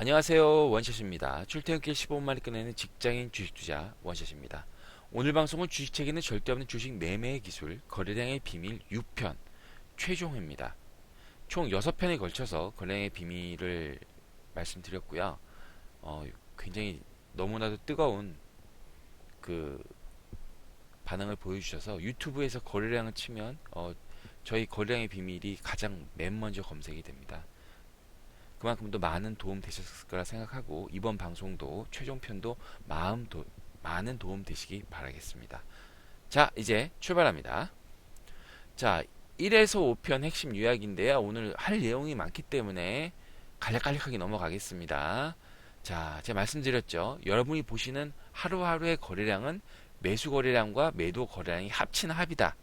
안녕하세요. 원샷입니다. 출퇴근길 15분만에 끝내는 직장인 주식투자 원샷입니다. 오늘 방송은 주식책에는 절대 없는 주식 매매의 기술, 거래량의 비밀 6편 최종회입니다. 총 6편에 걸쳐서 거래량의 비밀을 말씀드렸고요. 굉장히 너무나도 뜨거운 그 반응을 보여주셔서 유튜브에서 거래량을 치면 저희 거래량의 비밀이 가장 맨 먼저 검색이 됩니다. 그만큼 더 많은 도움 되셨을 거라 생각하고 이번 방송도 최종편도 많은 도움 되시기 바라겠습니다. 자, 이제 출발합니다. 자, 1에서 5편 핵심 요약인데요. 오늘 할 내용이 많기 때문에 간략간략하게 넘어가겠습니다. 자, 제가 말씀드렸죠. 여러분이 보시는 하루하루의 거래량은 매수 거래량과 매도 거래량이 합친 합이다.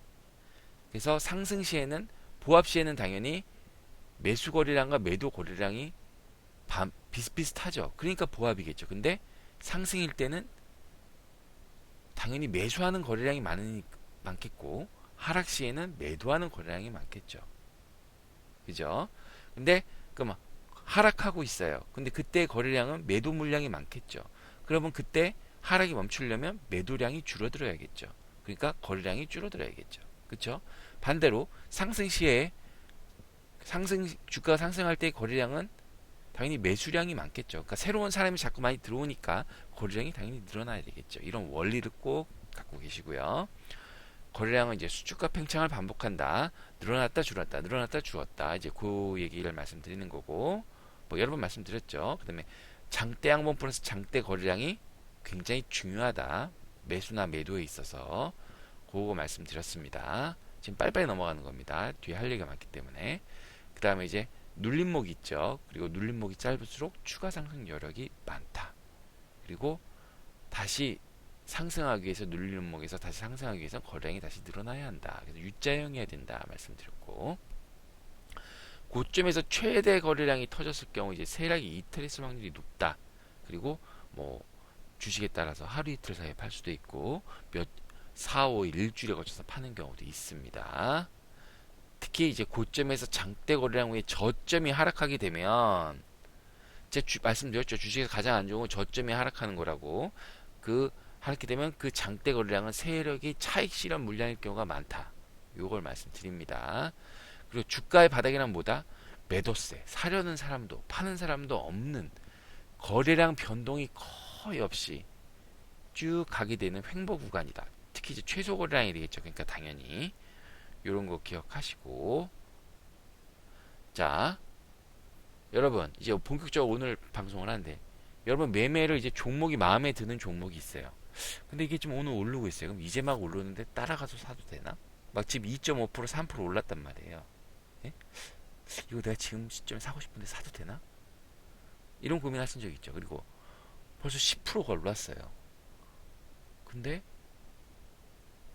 그래서 상승 시에는 보합 시에는 당연히 매수 거래량과 매도 거래량이 비슷비슷하죠. 그러니까 보합이겠죠. 근데 상승일 때는 당연히 매수하는 거래량이 많겠고 하락 시에는 매도하는 거래량이 많겠죠. 그죠? 근데 그럼 하락하고 있어요. 근데 그때 거래량은 매도 물량이 많겠죠. 그러면 그때 하락이 멈추려면 매도량이 줄어들어야겠죠. 그러니까 거래량이 줄어들어야겠죠. 그렇죠? 반대로 상승 시에 주가가 상승할 때 거래량은 당연히 매수량이 많겠죠. 그러니까 새로운 사람이 자꾸 많이 들어오니까 거래량이 당연히 늘어나야 되겠죠. 이런 원리를 꼭 갖고 계시고요. 거래량은 이제 수축과 팽창을 반복한다. 늘어났다 줄었다. 늘어났다 줄었다. 이제 그 얘기를 말씀드리는 거고 뭐 여러 번 말씀드렸죠. 그다음에 장대 양봉 플러스 장대 거래량이 굉장히 중요하다. 매수나 매도에 있어서 그거 말씀드렸습니다. 지금 빨리빨리 넘어가는 겁니다. 뒤에 할 얘기가 많기 때문에. 그 다음에 이제 눌림목 있죠. 그리고 눌림목이 짧을수록 추가 상승 여력이 많다. 그리고 다시 상승하기 위해서 눌림목에서 다시 상승하기 위해서 거래량이 다시 늘어나야 한다. 그래서 U자형이어야 된다 말씀드렸고 고점에서 최대 거래량이 터졌을 경우 이제 세락이 이틀 있을 확률이 높다. 그리고 뭐 주식에 따라서 하루 이틀 사이에 팔 수도 있고 4, 5일 일주일에 걸쳐서 파는 경우도 있습니다. 특히 이제 고점에서 장대 거래량 후에 저점이 하락하게 되면 제가 말씀드렸죠. 주식에서 가장 안 좋은 건 저점이 하락하는 거라고. 그 하락하게 되면 그 장대 거래량은 세력이 차익 실현 물량일 경우가 많다. 요걸 말씀드립니다. 그리고 주가의 바닥이란 뭐다? 매도세. 사려는 사람도 파는 사람도 없는 거래량 변동이 거의 없이 쭉 가게 되는 횡보 구간이다. 특히 이제 최소 거래량이 되겠죠. 그러니까 당연히 이런 거 기억하시고 자 여러분 이제 본격적으로 오늘 방송을 하는데 여러분 매매를 이제 종목이 마음에 드는 종목이 있어요. 근데 이게 좀 오늘 오르고 있어요. 그럼 이제 막 오르는데 따라가서 사도 되나? 막 지금 2.5% 3% 올랐단 말이에요. 예? 이거 내가 지금 시점에 사고 싶은데 사도 되나? 이런 고민하신 적 있죠. 그리고 벌써 10%가 올랐어요. 근데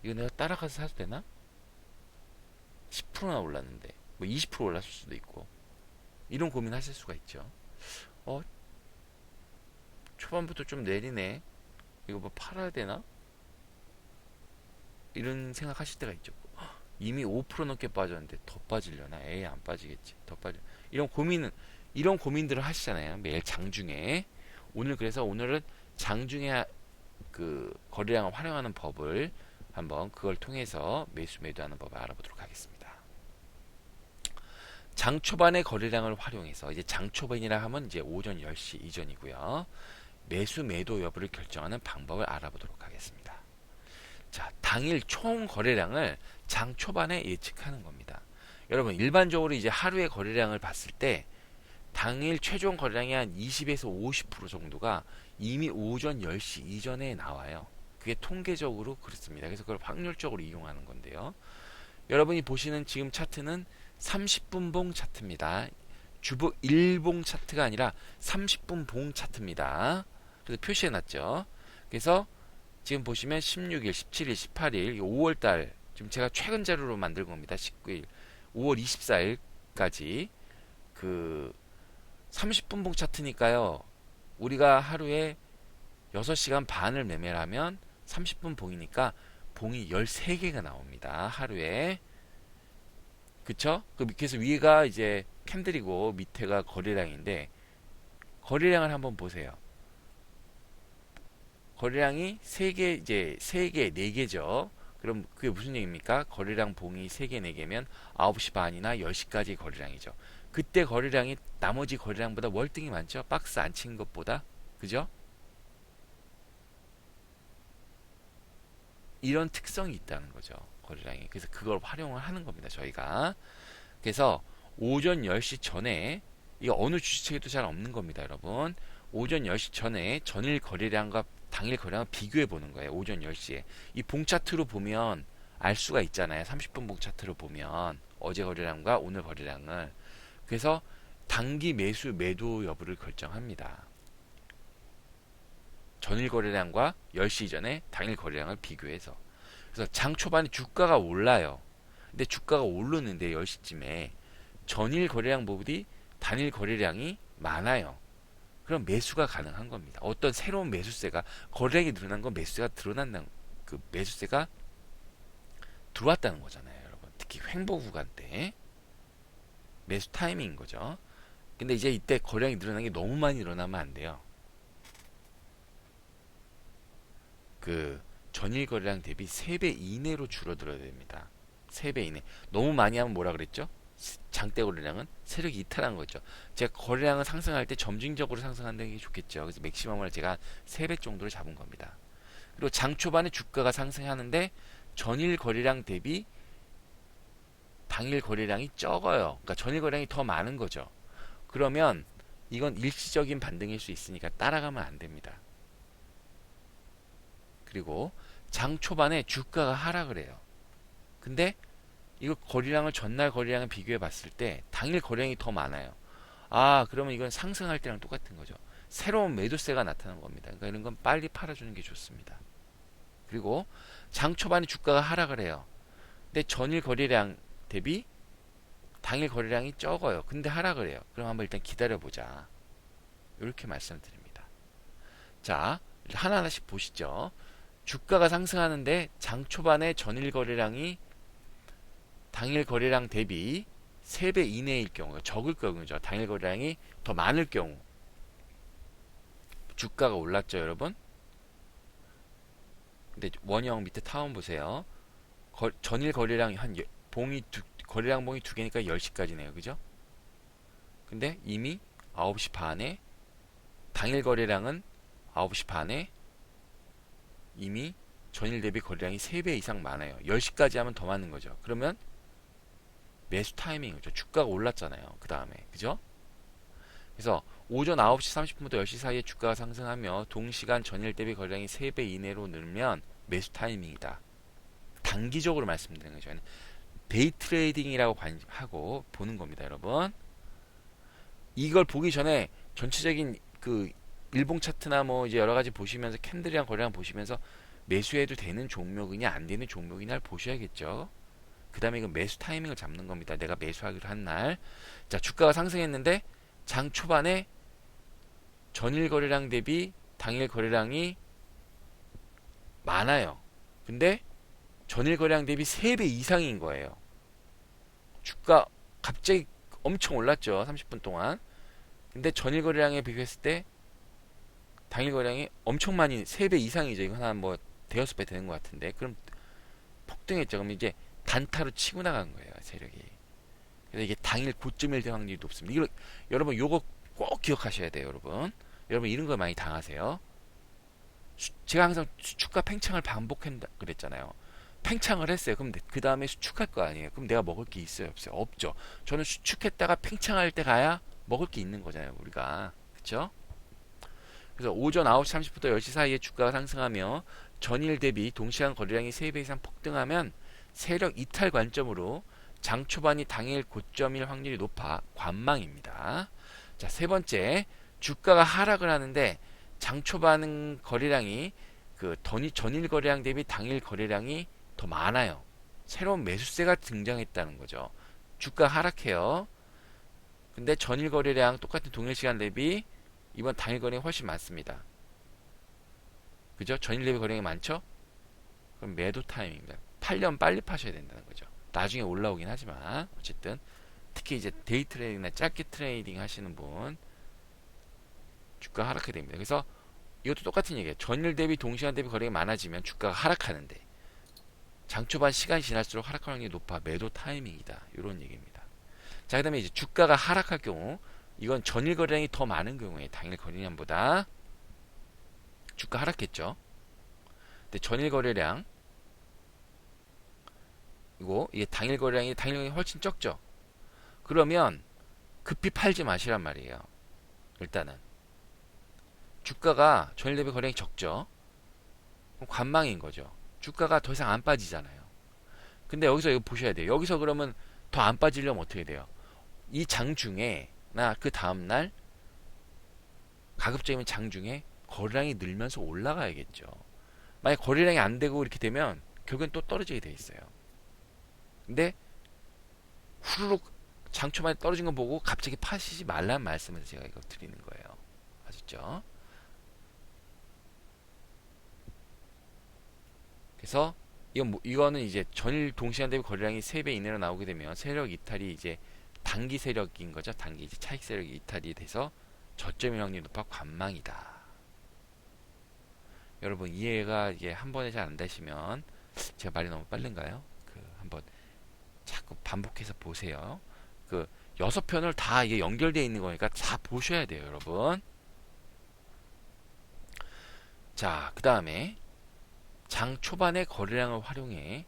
이거 내가 따라가서 사도 되나? 10%나 올랐는데 뭐 20% 올랐을 수도 있고 이런 고민하실 수가 있죠. 어 초반부터 좀 내리네. 이거 뭐 팔아야 되나? 이런 생각하실 때가 있죠. 이미 5% 넘게 빠졌는데 더 빠지려나? 에이 안 빠지겠지. 더 빠져. 이런 고민들을 하시잖아요. 매일 장중에. 그래서 오늘은 장중에 그 거래량을 활용하는 법을 한번 그걸 통해서 매수 매도하는 법을 알아보도록 하겠습니다. 장 초반의 거래량을 활용해서 이제 장 초반이라 하면 이제 오전 10시 이전이고요. 매수 매도 여부를 결정하는 방법을 알아보도록 하겠습니다. 자, 당일 총 거래량을 장 초반에 예측하는 겁니다. 여러분, 일반적으로 이제 하루의 거래량을 봤을 때 당일 최종 거래량이 한 20에서 50% 정도가 이미 오전 10시 이전에 나와요. 그게 통계적으로 그렇습니다. 그래서 그걸 확률적으로 이용하는 건데요. 여러분이 보시는 지금 차트는 30분 봉 차트입니다. 주보 1봉 차트가 아니라 30분 봉 차트입니다. 그래서 표시해 놨죠. 그래서 지금 보시면 16일, 17일, 18일, 5월달 지금 제가 최근 자료로 만든 겁니다. 19일, 5월 24일까지 그 30분 봉 차트니까요. 우리가 하루에 6시간 반을 매매를 하면 30분 봉이니까 봉이 13개가 나옵니다. 하루에. 그쵸? 그래서 위가 이제 캔들이고 밑에가 거래량인데 거래량을 한번 보세요. 거래량이 3개, 이제 3개, 4개죠. 그럼 그게 무슨 얘기입니까? 거래량 봉이 3개, 4개면 9시 반이나 10시까지 거래량이죠. 그때 거래량이 나머지 거래량보다 월등히 많죠? 박스 안 친 것보다. 그죠? 이런 특성이 있다는 거죠. 거래량이. 그래서 그걸 활용을 하는 겁니다. 저희가. 그래서 오전 10시 전에, 이거 어느 주식책에도 잘 없는 겁니다, 여러분. 오전 10시 전에 전일 거래량과 당일 거래량을 비교해 보는 거예요. 오전 10시에. 이 봉 차트로 보면 알 수가 있잖아요. 30분 봉 차트로 보면 어제 거래량과 오늘 거래량을. 그래서 단기 매수 매도 여부를 결정합니다. 전일 거래량과 10시 전에 당일 거래량을 비교해서. 그래서 장 초반에 주가가 올라요. 근데 주가가 오르는데 10시쯤에 전일 거래량 보기 단일 거래량이 많아요. 그럼 매수가 가능한 겁니다. 어떤 새로운 매수세가 거래량이 늘어난 건 매수세가 드러난다는 그 매수세가 들어왔다는 거잖아요, 여러분. 특히 횡보 구간 때 매수 타이밍인 거죠. 근데 이제 이때 거래량이 늘어난 게 너무 많이 일어나면 안 돼요. 그 전일 거래량 대비 3배 이내로 줄어들어야 됩니다. 3배 이내. 너무 많이 하면 뭐라 그랬죠? 장대 거래량은 세력이 이탈한 거죠. 제가 거래량을 상승할 때 점진적으로 상승하는 게 좋겠죠. 그래서 맥시멈을 제가 3배 정도로 잡은 겁니다. 그리고 장 초반에 주가가 상승하는데 전일 거래량 대비 당일 거래량이 적어요. 그러니까 전일 거래량이 더 많은 거죠. 그러면 이건 일시적인 반등일 수 있으니까 따라가면 안 됩니다. 그리고 장 초반에 주가가 하락을 해요. 근데 이거 거래량을 전날 거래량을 비교해 봤을 때 당일 거래량이 더 많아요. 아, 그러면 이건 상승할 때랑 똑같은 거죠. 새로운 매도세가 나타난 겁니다. 그러니까 이런 건 빨리 팔아주는 게 좋습니다. 그리고 장 초반에 주가가 하락을 해요. 근데 전일 거래량 대비 당일 거래량이 적어요. 근데 하락을 해요. 그럼 한번 일단 기다려보자. 이렇게 말씀드립니다. 자, 하나하나씩 보시죠. 주가가 상승하는데 장 초반에 전일 거래량이 당일 거래량 대비 3배 이내일 경우, 적을 경우죠. 당일 거래량이 더 많을 경우. 주가가 올랐죠, 여러분? 근데 원형 밑에 타원 보세요. 전일 거래량이 거래량 봉이 2개니까 10시까지네요. 그죠? 근데 이미 9시 반에 당일 거래량은 9시 반에 이미 전일 대비 거래량이 3배 이상 많아요. 10시까지 하면 더 많은 거죠. 그러면 매수 타이밍이죠. 주가가 올랐잖아요. 그 다음에. 그죠? 그래서 오전 9시 30분부터 10시 사이에 주가가 상승하며 동시간 전일 대비 거래량이 3배 이내로 늘면 매수 타이밍이다. 단기적으로 말씀드리는 거죠. 데이 트레이딩이라고 하고 보는 겁니다, 여러분. 이걸 보기 전에 전체적인 그 일봉 차트나 뭐 이제 여러 가지 보시면서 캔들이랑 거래량 보시면서 매수해도 되는 종목이냐 안 되는 종목이냐를 보셔야겠죠. 그 다음에 이건 매수 타이밍을 잡는 겁니다. 내가 매수하기로 한 날. 자, 주가가 상승했는데 장 초반에 전일 거래량 대비 당일 거래량이 많아요. 근데 전일 거래량 대비 3배 이상인 거예요. 주가 갑자기 엄청 올랐죠. 30분 동안. 근데 전일 거래량에 비교했을 때 당일 거래량이 엄청 많이 3배 이상이죠. 이거 하나 뭐 대여섯 배 되는 것 같은데. 그럼 폭등했죠. 그럼 이제 단타로 치고 나간 거예요. 세력이. 그래서 이게 당일 고점일 될 확률이 높습니다. 여러분 요거 꼭 기억하셔야 돼요. 여러분 이런 거 많이 당하세요. 제가 항상 수축과 팽창을 반복한다 그랬잖아요. 팽창을 했어요. 그럼 그 다음에 수축할 거 아니에요. 그럼 내가 먹을 게 있어요, 없어요? 없죠. 저는 수축했다가 팽창할 때 가야 먹을 게 있는 거잖아요, 우리가. 그쵸? 그래서 오전 9시 30분부터 10시 사이에 주가가 상승하며 전일 대비 동시간 거래량이 3배 이상 폭등하면 세력 이탈 관점으로 장 초반이 당일 고점일 확률이 높아 관망입니다. 자, 세 번째, 주가가 하락을 하는데 장 초반 거래량이 전일 거래량 대비 당일 거래량이 더 많아요. 새로운 매수세가 등장했다는 거죠. 주가 하락해요. 근데 전일 거래량 똑같은 동일 시간 대비 이번 당일 거래량이 훨씬 많습니다. 그죠? 전일 대비 거래량이 많죠? 그럼 매도 타임입니다. 팔려면 빨리 파셔야 된다는 거죠. 나중에 올라오긴 하지만 어쨌든 특히 이제 데이 트레이딩이나 짧게 트레이딩 하시는 분 주가 하락하게 됩니다. 그래서 이것도 똑같은 얘기예요. 전일 대비 동시간 대비 거래가 많아지면 주가가 하락하는데 장 초반 시간이 지날수록 하락할 확률이 높아 매도 타이밍이다. 이런 얘기입니다. 자, 그 다음에 이제 주가가 하락할 경우 이건 전일 거래량이 더 많은 경우에 당일 거래량보다 주가 하락했죠. 근데 전일 거래량 이거 이게 당일 거래량이 훨씬 적죠. 그러면 급히 팔지 마시란 말이에요. 일단은 주가가 전일 대비 거래량이 적죠. 그럼 관망인 거죠. 주가가 더 이상 안 빠지잖아요. 근데 여기서 이거 보셔야 돼요. 여기서 그러면 더 안 빠지려면 어떻게 돼요? 이 장 중에 나 그 다음날 가급적이면 장 중에 거래량이 늘면서 올라가야겠죠. 만약 거래량이 안 되고 이렇게 되면 결국엔 또 떨어지게 돼 있어요. 근데 후루룩 장 초반에 떨어진 거 보고 갑자기 파시지 말라는 말씀을 제가 이거 드리는 거예요. 아셨죠? 그래서 이거는 이제 전일 동시간 대비 거래량이 3배 이내로 나오게 되면 세력 이탈이 이제 단기 세력인 거죠. 단기 이제 차익 세력이 이탈이 돼서 저점일 확률이 높아 관망이다. 여러분 이해가 이게 한 번에 잘 안 되시면 제가 말이 너무 빠른가요? 한번 자꾸 반복해서 보세요. 6편을 다 이게 연결되어 있는 거니까 다 보셔야 돼요, 여러분. 자, 그 다음에 장 초반의 거래량을 활용해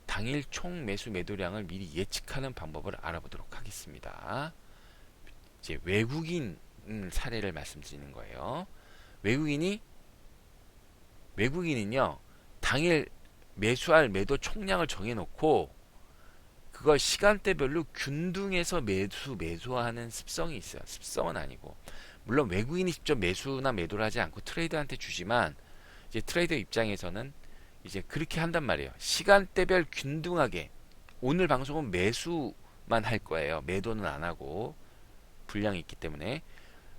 당일 총 매수 매도량을 미리 예측하는 방법을 알아보도록 하겠습니다. 이제 외국인 사례를 말씀드리는 거예요. 외국인은요, 당일 매수할 매도 총량을 정해놓고 그걸 시간대별로 균등해서 매수하는 습성이 있어요. 습성은 아니고. 물론 외국인이 직접 매수나 매도를 하지 않고 트레이더한테 주지만 이제 트레이더 입장에서는 이제 그렇게 한단 말이에요. 시간대별 균등하게 오늘 방송은 매수만 할 거예요. 매도는 안 하고 분량이 있기 때문에.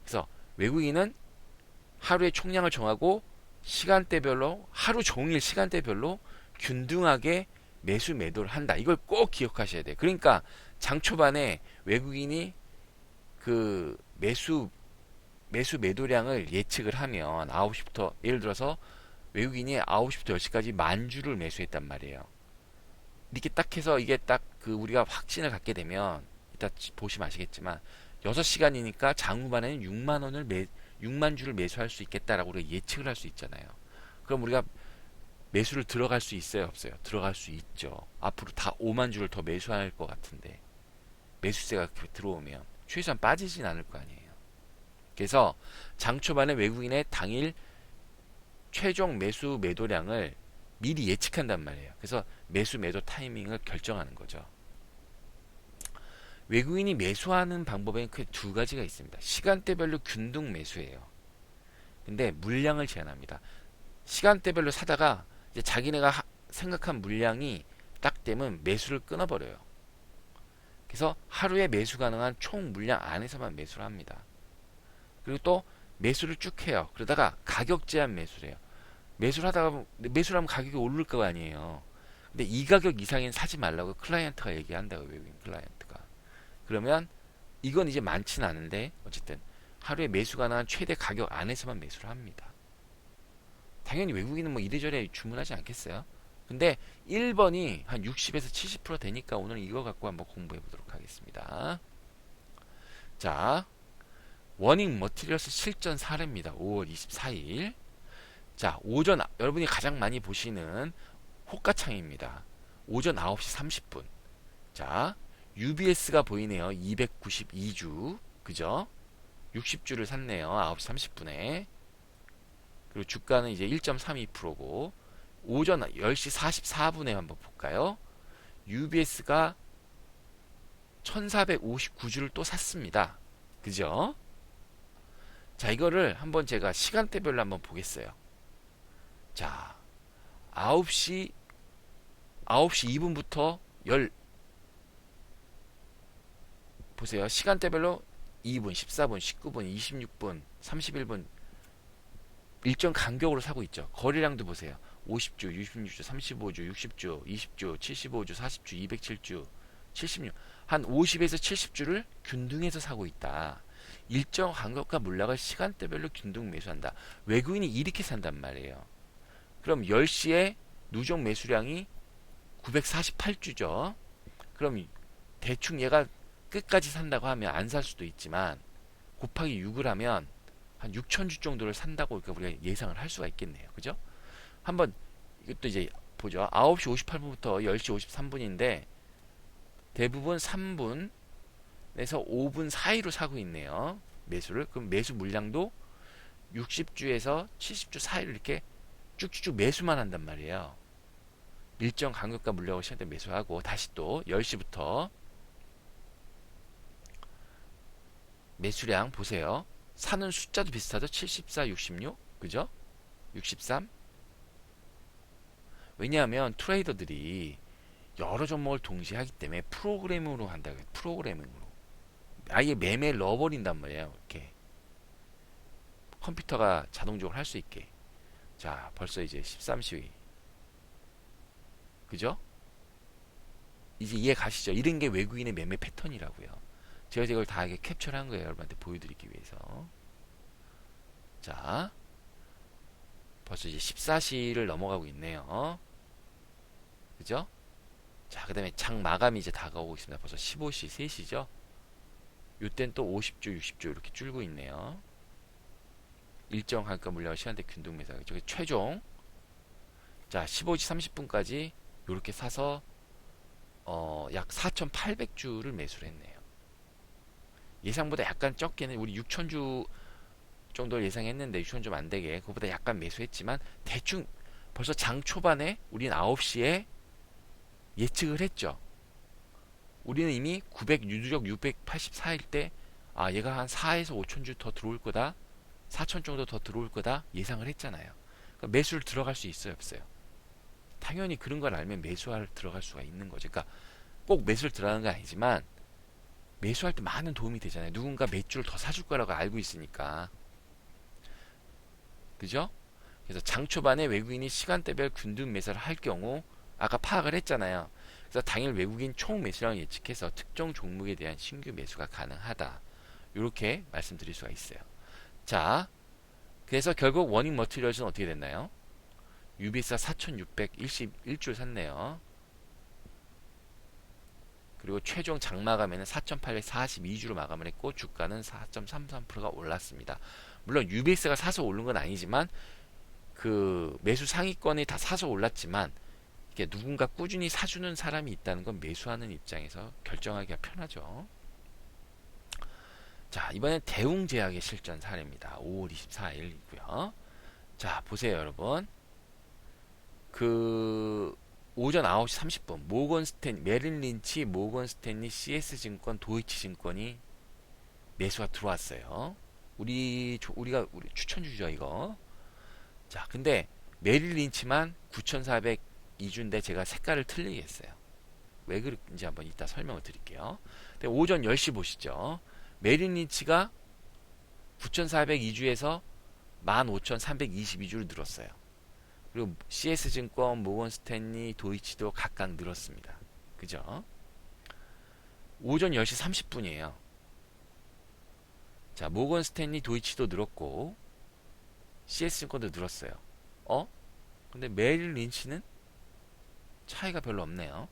그래서 외국인은 하루의 총량을 정하고 시간대별로 하루 종일 시간대별로 균등하게 매수 매도를 한다. 이걸 꼭 기억하셔야 돼요. 그러니까 장 초반에 외국인이 그 매수 매도량을 예측을 하면 9시부터 예를 들어서 외국인이 9시부터 10시까지 만 주를 매수했단 말이에요. 이렇게 딱 해서 이게 딱 우리가 확신을 갖게 되면 이따 보시면 아시겠지만 6시간이니까 장후반에는 6만 주를 매수할 수 있겠다라고 우리가 예측을 할 수 있잖아요. 그럼 우리가 매수를 들어갈 수 있어요, 없어요? 들어갈 수 있죠. 앞으로 다 5만 주를 더 매수할 것 같은데 매수세가 들어오면 최소한 빠지진 않을 거 아니에요. 그래서 장 초반에 외국인의 당일 최종 매수 매도량을 미리 예측한단 말이에요. 그래서 매수 매도 타이밍을 결정하는 거죠. 외국인이 매수하는 방법에는 크게 두 가지가 있습니다. 시간대별로 균등 매수예요. 근데 물량을 제한합니다. 시간대별로 사다가 이제 자기네가 생각한 물량이 딱 되면 매수를 끊어버려요. 그래서 하루에 매수 가능한 총 물량 안에서만 매수를 합니다. 그리고 또 매수를 쭉 해요. 그러다가 가격 제한 매수를 해요. 매수를 하면 가격이 오를 거 아니에요. 근데 이 가격 이상엔 사지 말라고 클라이언트가 얘기한다고, 외국인 클라이언트가. 그러면 이건 이제 많지는 않은데 어쨌든 하루에 매수 가능한 최대 가격 안에서만 매수를 합니다. 당연히 외국인은 뭐 이래저래 주문하지 않겠어요? 근데 1번이 한 60에서 70% 되니까 오늘 이거 갖고 한번 공부해 보도록 하겠습니다. 자, 워닝 머티리얼스 실전 사례입니다. 5월 24일. 자, 오전 여러분이 가장 많이 보시는 호가창입니다. 오전 9시 30분. 자, UBS가 보이네요. 292주. 그죠? 60주를 샀네요. 9시 30분에. 그리고 주가는 이제 1.32%고 오전 10시 44분에 한번 볼까요? UBS가 1459주를 또 샀습니다. 그죠? 자, 이거를 한번 제가 시간대별로 한번 보겠어요. 자, 9시 2분부터 보세요. 시간대별로 2분, 14분, 19분, 26분, 31분 일정 간격으로 사고 있죠. 거래량도 보세요. 50주, 66주, 35주, 60주, 20주, 75주, 40주, 207주, 76. 한 50에서 70주를 균등해서 사고 있다. 일정 간격과 물량을 시간대별로 균등 매수한다. 외국인이 이렇게 산단 말이에요. 그럼 10시에 누적 매수량이 948주죠. 그럼 대충 얘가 끝까지 산다고 하면 안 살 수도 있지만 곱하기 6을 하면 한 6천주 정도를 산다고 우리가 예상을 할 수가 있겠네요. 그죠? 한번 이것도 이제 보죠. 9시 58분부터 10시 53분인데 대부분 3분에서 5분 사이로 사고 있네요. 매수를. 그럼 매수 물량도 60주에서 70주 사이로 이렇게 쭉쭉 매수만 한단 말이에요. 일정 간격과 물량을 시간대 매수하고 다시 또 10시부터 매수량 보세요. 사는 숫자도 비슷하죠. 74, 66 그죠? 63 왜냐하면 트레이더들이 여러 종목을 동시에 하기 때문에 프로그램으로 한다고요. 프로그래밍으로 아예 매매를 넣어버린단 말이에요. 이렇게 컴퓨터가 자동적으로 할 수 있게. 자 벌써 이제 13시 그죠? 이제 이해 가시죠? 이런 게 외국인의 매매 패턴이라고요. 제가 이걸 다 이렇게 캡처를 한 거예요. 여러분한테 보여드리기 위해서. 자, 벌써 이제 14시를 넘어가고 있네요. 그죠? 자, 그 다음에 장 마감이 이제 다가오고 있습니다. 벌써 15시, 3시죠? 요땐 또 50조, 60조 이렇게 줄고 있네요. 일정 간가 물량을 시간대 균등 매수. 저기 최종. 자, 15시 30분까지 이렇게 사서 약 4,800주를 매수를 했네요. 예상보다 약간 적게는 우리 6,000주 정도를 예상했는데 6,000 좀 안되게 그거보다 약간 매수했지만 대충 벌써 장 초반에 우린 9시에 예측을 했죠. 우리는 이미 900 유두적 684일 때 얘가 한 4에서 5,000주 더 들어올 거다 4,000 정도 더 들어올 거다 예상을 했잖아요. 그러니까 매수를 들어갈 수 있어요 없어요? 당연히 그런 걸 알면 매수할 들어갈 수가 있는 거죠. 그러니까 꼭 매수를 들어가는 건 아니지만 매수할 때 많은 도움이 되잖아요. 누군가 몇 주를 더 사줄 거라고 알고 있으니까. 그죠? 그래서 장 초반에 외국인이 시간대별 균등 매수를 할 경우 아까 파악을 했잖아요. 그래서 당일 외국인 총 매수량을 예측해서 특정 종목에 대한 신규 매수가 가능하다. 이렇게 말씀드릴 수가 있어요. 자, 그래서 결국 워닝 머티리얼즈는 어떻게 됐나요? 유비사 4,611줄 샀네요. 그리고 최종 장마감에는 4,842주로 마감을 했고 주가는 4.33%가 올랐습니다. 물론 UBS가 사서 오른 건 아니지만 그 매수 상위권이 다 사서 올랐지만 이게 누군가 꾸준히 사주는 사람이 있다는 건 매수하는 입장에서 결정하기가 편하죠. 자, 이번엔 대웅제약의 실전 사례입니다. 5월 24일이고요. 자, 보세요, 여러분. 그 오전 9시 30분 모건스탠 메릴 린치, 모건스탠리, CS증권, 도이치증권이 매수가 들어왔어요. 우리가 추천주죠 이거. 자, 근데 메릴 린치만 9,402주인데 제가 색깔을 틀리게 했어요. 왜 그런지 한번 이따 설명을 드릴게요. 근데 오전 10시 보시죠. 메릴 린치가 9,402주에서 15,322주로 늘었어요. 그리고 CS증권, 모건스탠리, 도이치도 각각 늘었습니다. 그죠? 오전 10시 30분이에요. 자, 모건스탠리, 도이치도 늘었고 CS증권도 늘었어요. 근데 메릴 린치는 차이가 별로 없네요.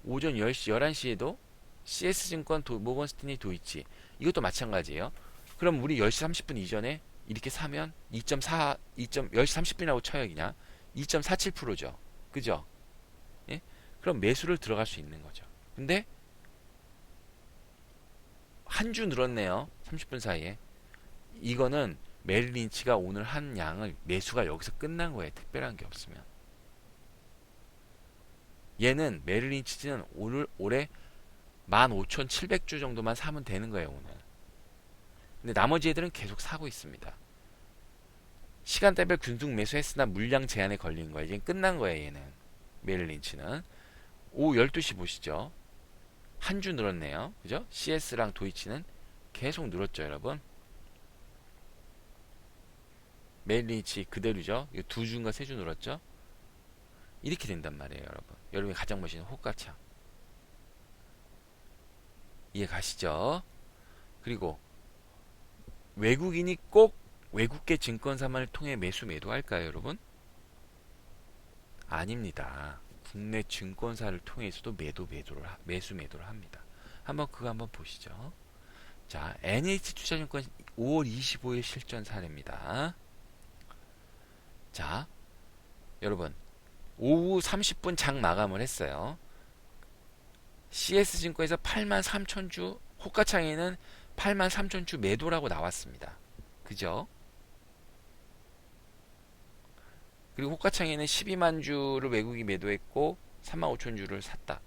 오전 10시, 11시에도 CS증권, 모건스탠리, 도이치 이것도 마찬가지예요. 그럼 우리 10시 30분 이전에 이렇게 사면 2.4, 10시 30분이라고 쳐요 그냥 2.47%죠. 그죠? 예? 그럼 매수를 들어갈 수 있는 거죠. 근데 한 주 늘었네요. 30분 사이에. 이거는 메릴 린치가 오늘 한 양을 매수가 여기서 끝난 거예요. 특별한 게 없으면. 얘는 메릴 린치는 올해 15,700주 정도만 사면 되는 거예요, 오늘. 근데 나머지 애들은 계속 사고 있습니다. 시간대별 균등 매수했으나 물량 제한에 걸린 거예요. 이제 끝난 거예요, 얘는. 메릴 린치는. 오후 12시 보시죠. 한 주 늘었네요. 그죠? CS랑 도이치는 계속 늘었죠, 여러분. 메릴 린치 그대로죠. 이거 두 주인가 세 주 늘었죠? 이렇게 된단 말이에요, 여러분. 여러분이 가장 멋있는 호가창. 이해 가시죠? 그리고 외국인이 꼭 외국계 증권사만을 통해 매수 매도할까요, 여러분? 아닙니다. 국내 증권사를 통해서도 매수 매도를 합니다. 한번 보시죠. 자, NH투자증권 5월 25일 실전 사례입니다. 자, 여러분 오후 30분 장 마감을 했어요. CS증권에서 83,000주, 호가창에는 83,000주 매도라고 나왔습니다. 그죠? 그리고 호가창에는 12만 주를 외국이 매도했고 35,000주를 샀다.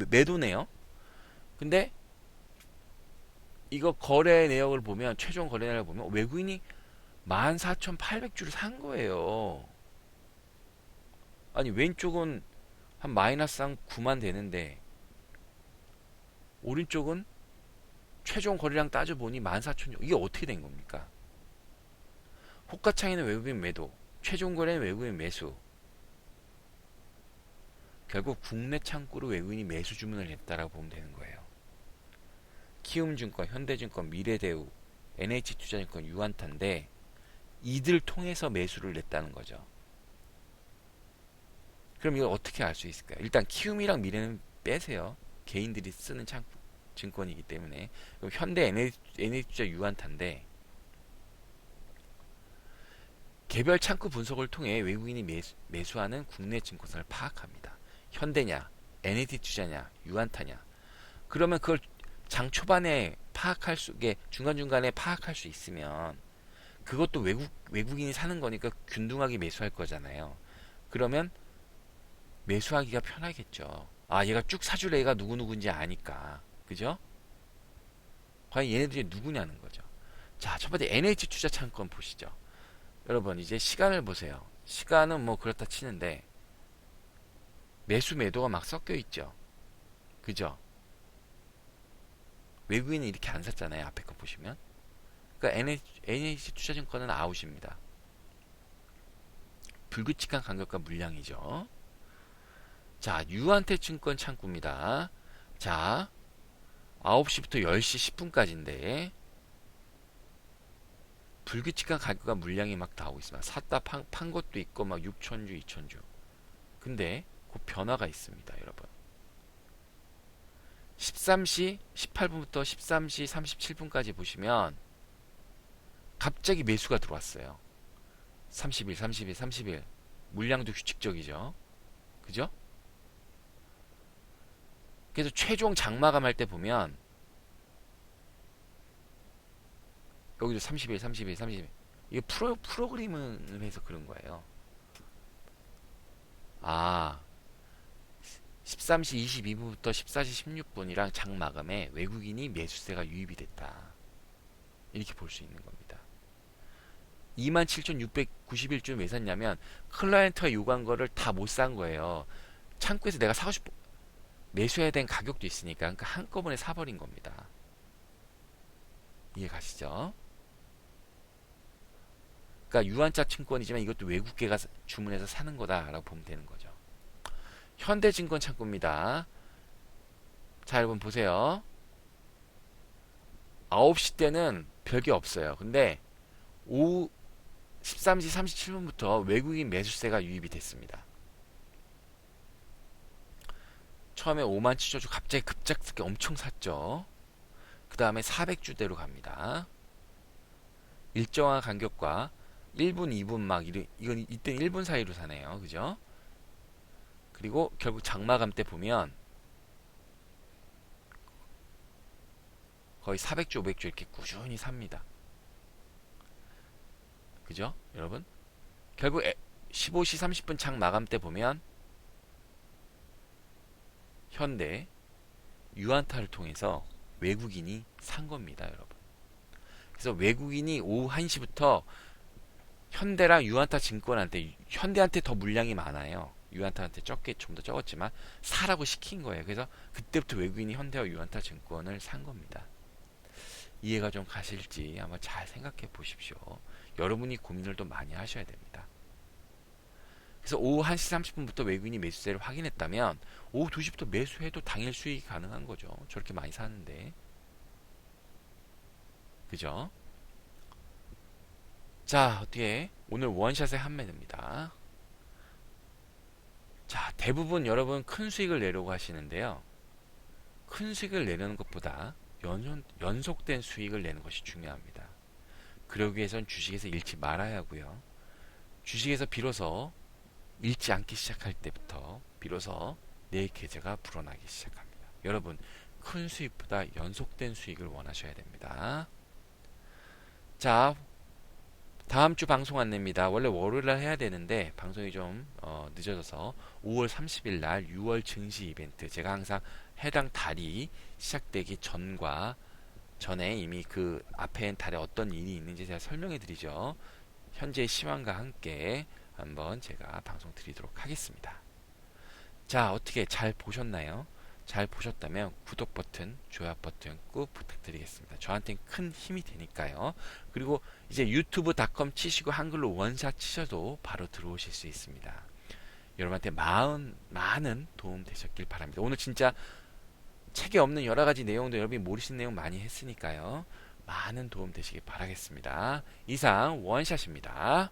매도네요. 근데 이거 거래 내역을 보면, 최종 거래 내역을 보면 외국인이 14,800주를 산 거예요. 아니, 왼쪽은 한 마이너스 한 9만 되는데 오른쪽은 최종 거래량 따져보니 14,000주. 이게 어떻게 된 겁니까? 호가창에는 외국인 매도, 최종 거래는 외국인 매수. 결국 국내 창구로 외국인이 매수 주문을 했다라고 보면 되는 거예요. 키움증권, 현대증권, 미래대우, NH투자증권, 유한타인데 이들 통해서 매수를 냈다는 거죠. 그럼 이걸 어떻게 알 수 있을까요? 일단 키움이랑 미래는 빼세요. 개인들이 쓰는 증권이기 때문에. 그럼 현대 NH투자 유한타인데 개별 창구 분석을 통해 외국인이 매수하는 국내 증권사를 파악합니다. 현대냐, NH투자냐, 유한타냐. 그러면 그걸 장 초반에 중간중간에 파악할 수 있으면 그것도 외국인이 사는 거니까 균등하게 매수할 거잖아요. 그러면 매수하기가 편하겠죠. 아, 얘가 쭉 사줄 애가 누구누구인지 아니까. 그죠? 과연 얘네들이 누구냐는 거죠. 자, 첫 번째 NH투자증권 보시죠. 여러분, 이제 시간을 보세요. 시간은 뭐 그렇다 치는데 매수 매도가 막 섞여 있죠. 그죠? 외국인은 이렇게 안 샀잖아요. 앞에 거 보시면. 그러니까 NH투자증권은 아웃입니다. 불규칙한 간격과 물량이죠. 자, 유한태증권 창구입니다. 자, 9시부터 10시 10분까지인데 불규칙한 가격과 물량이 막 나오고 있습니다. 샀다 판 것도 있고 막 6,000주, 2,000주. 근데 그 변화가 있습니다, 여러분. 13시 18분부터 13시 37분까지 보시면 갑자기 매수가 들어왔어요. 30일, 30일, 30일. 물량도 규칙적이죠. 그죠? 그래서 최종 장마감할 때 보면 여기도 30일, 30일, 30일. 이게 프로그램을 해서 그런 거예요. 아, 13시 22분부터 14시 16분이랑 장마감에 외국인이 매수세가 유입이 됐다. 이렇게 볼 수 있는 겁니다. 27,691주 왜 샀냐면 클라이언트가 요구한 거를 다 못 산 거예요. 창구에서 내가 사고 싶어 매수해야 된 가격도 있으니까 그러니까 한꺼번에 사버린 겁니다. 이해 가시죠? 그러니까 유한자 증권이지만 이것도 외국계가 주문해서 사는 거다라고 보면 되는 거죠. 현대증권 창구입니다. 자, 여러분 보세요. 9시 때는 별게 없어요. 근데 오후 13시 37분부터 외국인 매수세가 유입이 됐습니다. 처음에 5만 7천 주 갑자기 급작스럽게 엄청 샀죠. 그 다음에 400주대로 갑니다. 일정한 간격과 1분, 2분 이건 이때 1분 사이로 사네요. 그죠? 그리고 결국 장마감 때 보면 거의 400주, 500주 이렇게 꾸준히 삽니다. 그죠? 여러분? 결국 15시 30분 장 마감 때 보면 현대 유한타를 통해서 외국인이 산 겁니다, 여러분. 그래서 외국인이 오후 1시부터 현대랑 유한타 증권한테, 현대한테 더 물량이 많아요. 유한타한테 좀 더 적었지만 사라고 시킨 거예요. 그래서 그때부터 외국인이 현대와 유한타 증권을 산 겁니다. 이해가 좀 가실지 한번 잘 생각해 보십시오. 여러분이 고민을 좀 많이 하셔야 됩니다. 그래서 오후 1시 30분부터 외국인이 매수세를 확인했다면 오후 2시부터 매수해도 당일 수익이 가능한 거죠. 저렇게 많이 사는데. 그죠? 자, 어떻게 오늘 원샷의 한매입니다. 자, 대부분 여러분 큰 수익을 내려고 하시는데요. 큰 수익을 내려는 것보다 연속된 수익을 내는 것이 중요합니다. 그러기 위해선 주식에서 잃지 말아야 하고요. 주식에서 비로소 잃지 않기 시작할 때부터 비로소 내 계좌가 불어나기 시작합니다. 여러분, 큰 수익보다 연속된 수익을 원하셔야 됩니다. 자, 다음 주 방송 안내입니다. 원래 월요일 날 해야 되는데 방송이 좀 늦어져서 5월 30일 날 6월 증시 이벤트, 제가 항상 해당 달이 시작되기 전에 이미 그 앞에 달에 어떤 일이 있는지 제가 설명해 드리죠. 현재 시황과 함께 한번 제가 방송 드리도록 하겠습니다. 자, 어떻게 잘 보셨나요? 잘 보셨다면 구독 버튼, 좋아요 버튼 꼭 부탁드리겠습니다. 저한테는 큰 힘이 되니까요. 그리고 이제 유튜브.com 치시고 한글로 원샷 치셔도 바로 들어오실 수 있습니다. 여러분한테 많은 도움 되셨길 바랍니다. 오늘 진짜 책에 없는 여러 가지 내용도 여러분이 모르신 내용 많이 했으니까요. 많은 도움 되시길 바라겠습니다. 이상 원샷입니다.